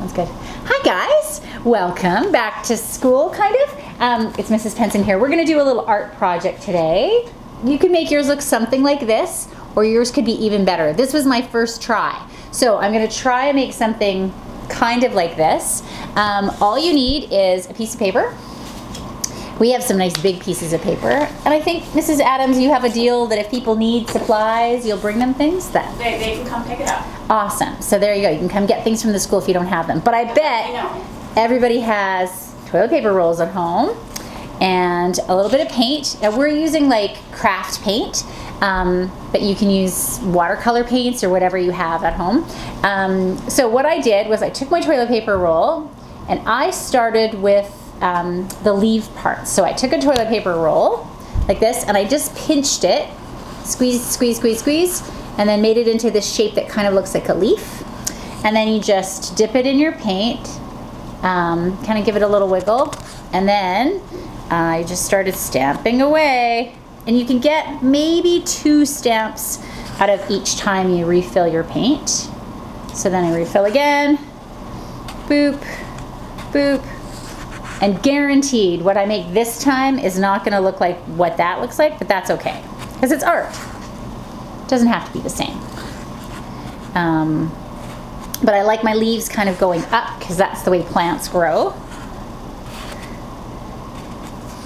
That's good. Hi guys, welcome back to school, kind of. It's Mrs. Penson here. We're gonna do a little art project today. You can make yours look something like this, or yours could be even better. This was my first try. So I'm gonna try and make something kind of like this. All you need is a piece of paper. We have some nice big pieces of paper. And I think, Mrs. Adams, you have a deal that if people need supplies, you'll bring them things? They can come pick it up. Awesome. So there you go. You can come get things from the school if you don't have them. But I bet everybody has toilet paper rolls at home and a little bit of paint. Now we're using like craft paint, but you can use watercolor paints or whatever you have at home. So what I did was I took my toilet paper roll and I started with the leaf part. So I took a toilet paper roll like this and I just pinched it, squeeze, squeeze, squeeze, squeeze, and then made it into this shape that kind of looks like a leaf. And then you just dip it in your paint, kind of give it a little wiggle, and then I just started stamping away. And you can get maybe 2 stamps out of each time you refill your paint. So then I refill again, boop, boop. And guaranteed, what I make this time is not gonna look like what that looks like, but that's okay, because it's art. It doesn't have to be the same. But I like my leaves kind of going up, because that's the way plants grow.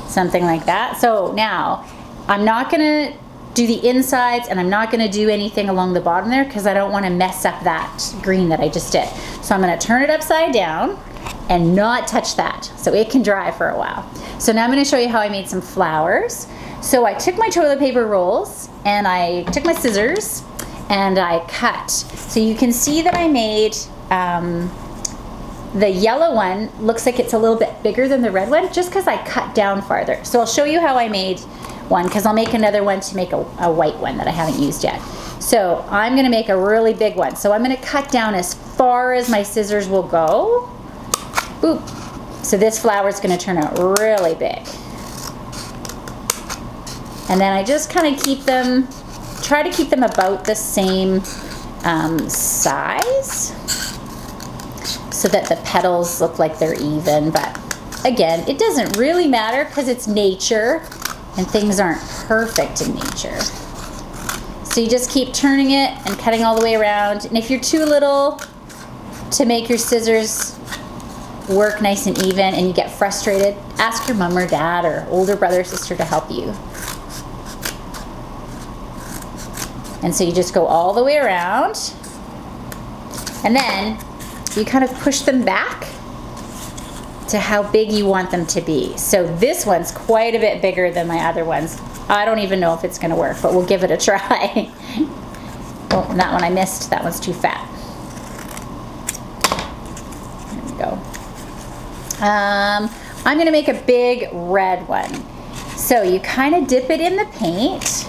Something like that. So now, I'm not gonna do the insides, and I'm not gonna do anything along the bottom there, because I don't wanna mess up that green that I just did. So I'm gonna turn it upside down, and not touch that, so it can dry for a while. So now I'm going to show you how I made some flowers. So I took my toilet paper rolls and I took my scissors and I cut. So you can see that I made the yellow one looks like it's a little bit bigger than the red one, just because I cut down farther. So I'll show you how I made one, because I'll make another one to make a white one that I haven't used yet. So I'm going to make a really big one. So I'm going to cut down as far as my scissors will go. Boop. So this flower is going to turn out really big. And then I just kind of try to keep them about the same size so that the petals look like they're even. But again, it doesn't really matter because it's nature and things aren't perfect in nature. So you just keep turning it and cutting all the way around. And if you're too little to make your scissors work nice and even and you get frustrated, ask your mom or dad or older brother or sister to help you. And so you just go all the way around, and then you kind of push them back to how big you want them to be. So this one's quite a bit bigger than my other ones. I don't even know if it's going to work, but we'll give it a try. Oh, that one I missed. That one's too fat. There we go. I'm gonna make a big red one. So you kind of dip it in the paint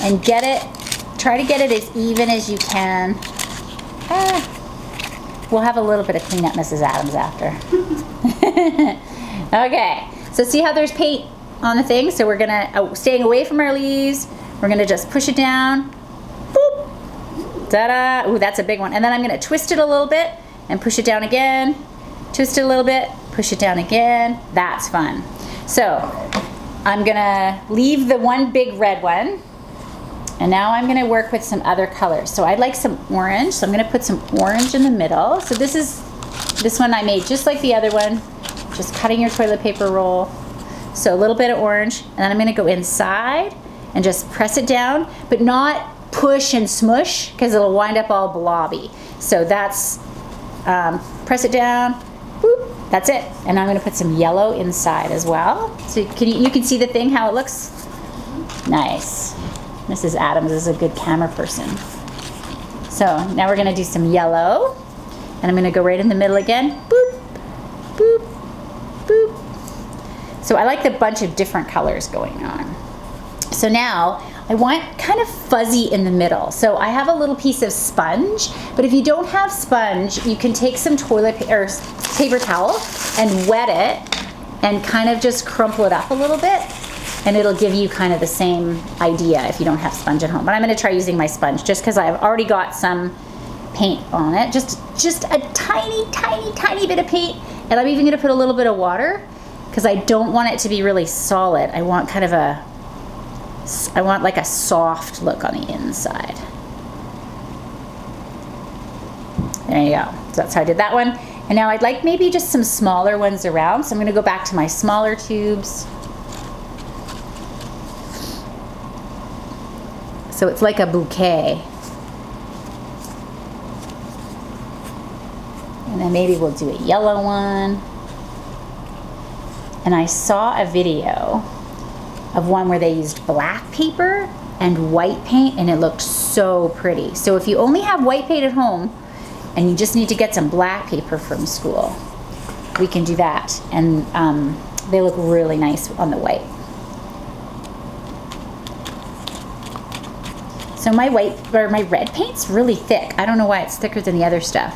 and try to get it as even as you can. We'll have a little bit of cleanup, Mrs. Adams, after. Okay, so see how there's paint on the thing? So we're gonna, staying away from our leaves, we're gonna just push it down. Boop! Ta-da! Ooh, that's a big one. And then I'm gonna twist it a little bit and push it down again. Twist it a little bit, push it down again. That's fun. So I'm gonna leave the one big red one, and now I'm gonna work with some other colors. So I'd like some orange, so I'm gonna put some orange in the middle. So this one I made just like the other one, just cutting your toilet paper roll. So a little bit of orange, and then I'm gonna go inside and just press it down, but not push and smush, because it'll wind up all blobby. So that's, press it down, boop, that's it. And I'm going to put some yellow inside as well. So you can see the thing, how it looks? Nice. Mrs. Adams is a good camera person. So now we're going to do some yellow. And I'm going to go right in the middle again. Boop, boop, boop. So I like the bunch of different colors going on. So now I want kind of fuzzy in the middle. So I have a little piece of sponge, but if you don't have sponge, you can take some paper towel and wet it and kind of just crumple it up a little bit, and it'll give you kind of the same idea if you don't have sponge at home. But I'm going to try using my sponge just because I've already got some paint on it, just a tiny bit of paint, and I'm even gonna put a little bit of water because I don't want it to be really solid. I want kind of I want like a soft look on the inside. There you go. So that's how I did that one. And now I'd like maybe just some smaller ones around. So I'm gonna go back to my smaller tubes. So it's like a bouquet. And then maybe we'll do a yellow one. And I saw a video of one where they used black paper and white paint, and it looked so pretty. So if you only have white paint at home and you just need to get some black paper from school, we can do that. And they look really nice on the white. So my red paint's really thick. I don't know why it's thicker than the other stuff.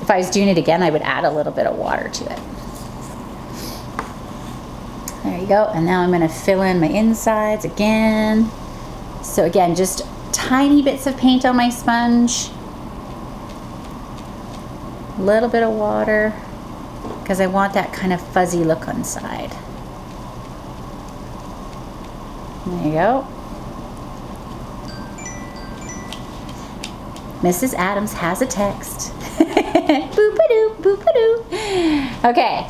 If I was doing it again, I would add a little bit of water to it. There you go. And now I'm going to fill in my insides again. So again, just tiny bits of paint on my sponge. A little bit of water because I want that kind of fuzzy look inside. There you go. Mrs. Adams has a text. Boop-a-doo, boop-a-doo. Okay,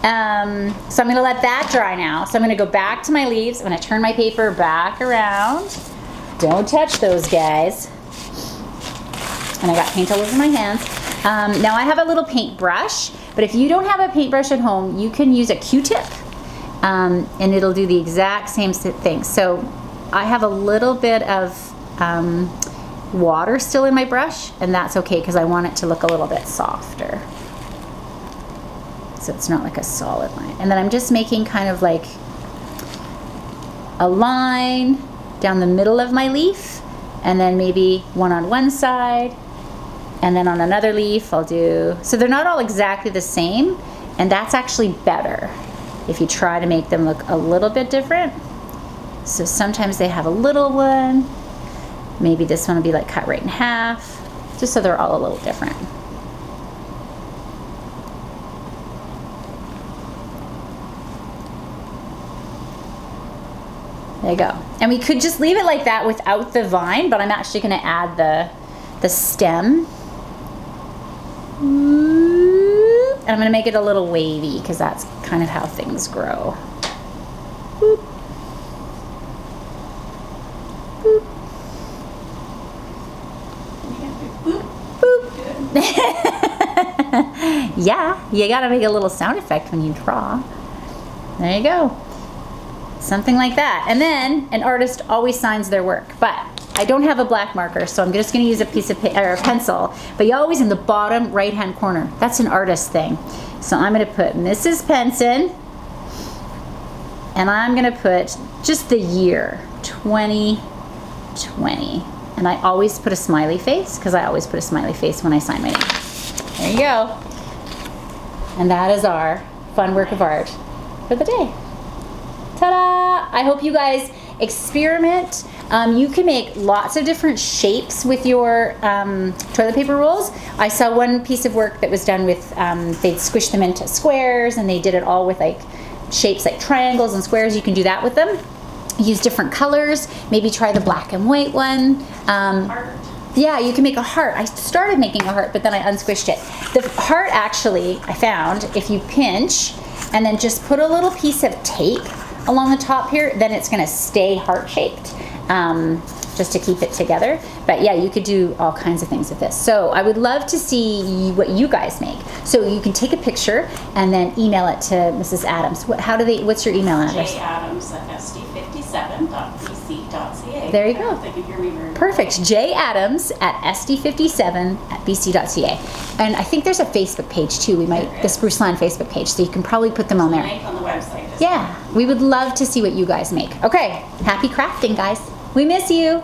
so I'm gonna let that dry now. So I'm gonna go back to my leaves. I'm gonna turn my paper back around. Don't touch those guys. And I got paint all over my hands. Now I have a little paintbrush, but if you don't have a paintbrush at home, you can use a Q-tip, and it'll do the exact same thing. So I have a little bit of water still in my brush, and that's okay because I want it to look a little bit softer. So it's not like a solid line. And then I'm just making kind of like a line down the middle of my leaf, and then maybe one on one side, and then on another leaf I'll do, so they're not all exactly the same, and that's actually better if you try to make them look a little bit different. So sometimes they have a little one. Maybe this one will be like cut right in half, just so they're all a little different. There you go. And we could just leave it like that without the vine, but I'm actually gonna add the stem. And I'm gonna make it a little wavy because that's kind of how things grow. Boop. Boop. Yeah, you gotta make a little sound effect when you draw. There you go. Something like that. And then an artist always signs their work, but I don't have a black marker, so I'm just gonna use a piece of or a pencil, but you're always in the bottom right-hand corner. That's an artist thing. So I'm gonna put Mrs. Penson, and I'm gonna put just the year, 2020. And I always put a smiley face, because I always put a smiley face when I sign my name. There you go. And that is our fun work of art for the day. Ta-da! I hope you guys experiment. You can make lots of different shapes with your toilet paper rolls. I saw one piece of work that was done with, they'd squish them into squares, and they did it all with like shapes like triangles and squares. You can do that with them. Use different colors. Maybe try the black and white one. Heart. Yeah, you can make a heart. I started making a heart, but then I unsquished it. The heart actually, I found, if you pinch and then just put a little piece of tape along the top here, then it's gonna stay heart-shaped, just to keep it together. But yeah, you could do all kinds of things with this. So I would love to see what you guys make. So you can take a picture and then email it to Mrs. Adams. What's your email address? jadams@sd57.bc.ca. There you go. They can hear me very well. Perfect. jadams@sd57.bc.ca. And I think there's a Facebook page too. We might, the Spruce Land Facebook page, so you can probably put them on there. Link on the website. Yeah, we would love to see what you guys make. Okay, happy crafting, guys. We miss you.